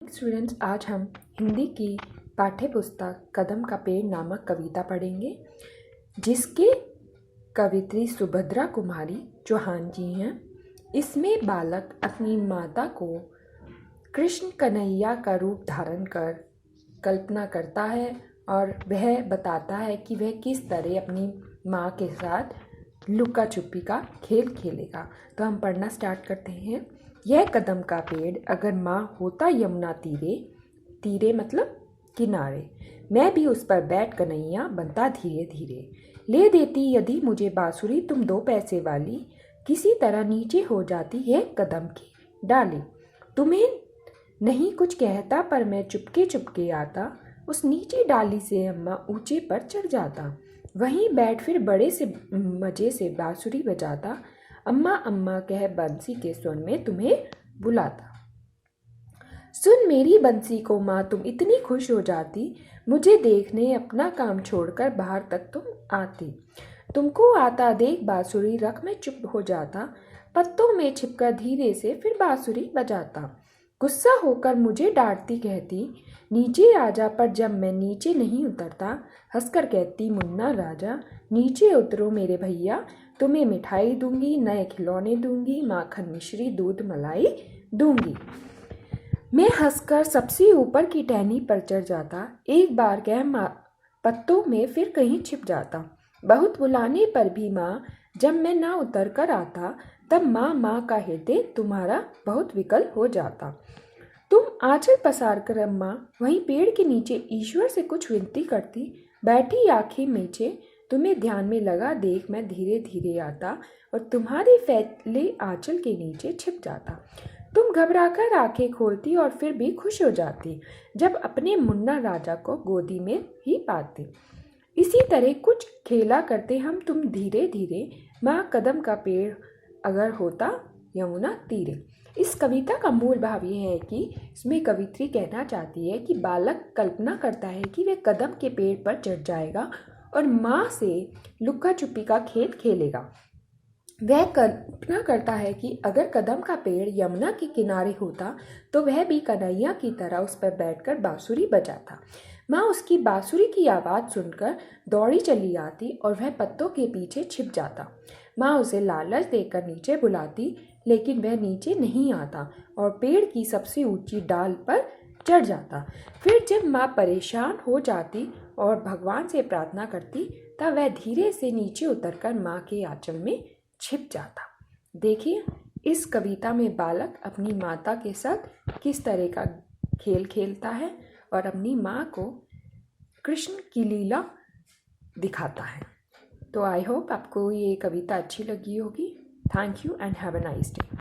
Students, आज हम हिंदी की पाठ्य पुस्तक कदम का पेड़ नामक कविता पढ़ेंगे, जिसके कवित्री सुभद्रा कुमारी चौहान जी हैं। इसमें बालक अपनी माता को कृष्ण कन्हैया का रूप धारण कर कल्पना करता है और वह बताता है कि वह किस तरह अपनी माँ के साथ लुका छुपी का खेल खेलेगा। तो हम पढ़ना स्टार्ट करते हैं। यह कदम का पेड़ अगर माँ होता यमुना तीरे, तीरे मतलब किनारे, मैं भी उस पर बैठ कन्हैया बनता धीरे धीरे। ले देती यदि मुझे बांसुरी तुम 2 पैसे वाली, किसी तरह नीचे हो जाती है कदम की डाली। तुम्हें नहीं कुछ कहता पर मैं चुपके चुपके आता, उस नीची डाली से अम्मा ऊंचे पर चढ़ जाता। वहीं बैठ फिर बड़े से मज़े से बांसुरी बजाता, अम्मा अम्मा कह बंसी के सुर में तुम्हें बुलाता। सुन मेरी बंसी को माँ तुम इतनी खुश हो जाती, मुझे देखने अपना काम छोड़कर बाहर तक तुम आती। तुमको आता देख बांसुरी रख मैं चुप हो जाता, पत्तों में छिपकर धीरे से फिर बांसुरी बजाता। गुस्सा होकर मुझे डांटती कहती नीचे आजा, पर जब मैं नीचे नहीं उतरता हंसकर कहती मुन्ना राजा, नीचे उतरो मेरे भैया, तुम्हें मिठाई दूंगी, नए खिलौने दूंगी, माखन मिश्री दूध मलाई दूंगी। मैं हंसकर सबसे ऊपर की टहनी पर चढ़ जाता, एक बार कह पत्तों में फिर कहीं छिप जाता। बहुत बुलाने पर भी माँ जब मैं ना उतर कर आता, तब माँ माँ का हृदय तुम्हारा बहुत विकल हो जाता। तुम आंचल पसार कर अम्मा वहीं पेड़ के नीचे ईश्वर से कुछ विनती करती, बैठी आंखें मीचे तुम्हें ध्यान में लगा देख मैं धीरे धीरे आता और तुम्हारे फैले आंचल के नीचे छिप जाता। तुम घबराकर आंखें खोलती और फिर भी खुश हो जाती जब अपने मुन्ना राजा को गोदी में ही पाते। इसी तरह कुछ खेला करते हम तुम धीरे धीरे, माँ कदम का पेड़ अगर होता यमुना तीरे। इस कविता का मूल भाव यह है कि इसमें कवित्री कहना चाहती है कि बालक कल्पना करता है कि वह कदम के पेड़ पर चढ़ जाएगा और माँ से लुका छुपी का खेल खेलेगा। वह कल्पना करता है कि अगर कदम का पेड़ यमुना के किनारे होता तो वह भी कन्हैया की तरह उस पर बैठकर बांसुरी बजाता। माँ उसकी बांसुरी की आवाज़ सुनकर दौड़ी चली आती और वह पत्तों के पीछे छिप जाता। माँ उसे लालच देकर नीचे बुलाती, लेकिन वह नीचे नहीं आता और पेड़ की सबसे ऊंची डाल पर चढ़ जाता। फिर जब माँ परेशान हो जाती और भगवान से प्रार्थना करती, तब वह धीरे से नीचे उतरकर माँ के आंचल में छिप जाता। देखिए, इस कविता में बालक अपनी माता के साथ किस तरह का खेल खेलता है और अपनी माँ को कृष्ण की लीला दिखाता है। तो आई होप आपको ये कविता अच्छी लगी होगी। Thank you and have a nice day.